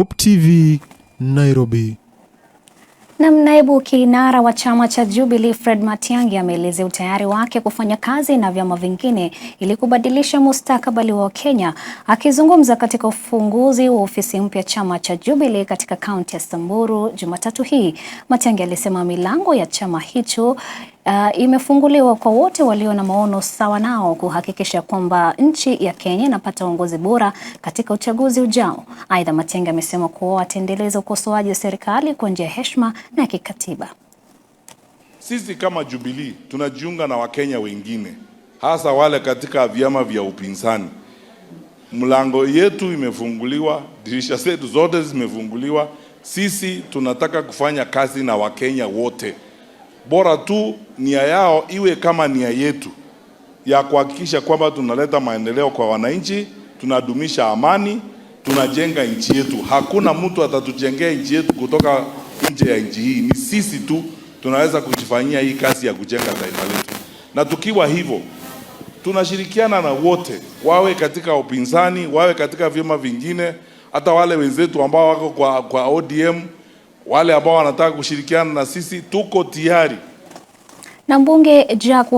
Hope TV Nairobi. Na naibu kinara wa chama cha Jubilee Fred Matiang'i ameelezea utayari wake kufanya kazi na vyama vingine ili kubadilisha mustakabali wa Kenya. Akizungumza katika ufunguzi wa ofisi mpya chama cha Jubilee katika kaunti ya Samburu Jumatatu hii, Matiang'i alisema milango ya chama hicho imefunguliwa kwa wote walio na maono sawa nao kuhakikisha kwamba nchi ya Kenya inapata uongozi bora katika uchaguzi ujao. Aidha, Matiang'i amesema kuwa ataendeleza ukosoaji wa serikali kwa njia ya heshima na kikatiba. Sisi kama Jubilee tunajiunga na Wakenya wengine, hasa wale katika vyama vya upinzani. Mlango yetu imefunguliwa, dirisha zetu zote zimefunguliwa. Sisi tunataka kufanya kazi na Wakenya wote. Bora tu nia yao iwe kama nia yetu ya kuhakikisha kwamba tunaleta maendeleo kwa wananchi, tunadumisha amani, tunajenga nchi yetu. Hakuna mtu atatujengea nchi yetu kutoka nje ya nchi hii. Ni sisi tu tunaweza kujifanyia hii kazi ya kujenga taifa letu. Na tukiwa hivyo, tunashirikiana na wote, wawe katika upinzani, wawe katika vyama vingine, hata wale wenzetu ambao wako kwa ODM, wale ambao wanataka kushirikiana na sisi, tuko tayari. Na mbunge Jack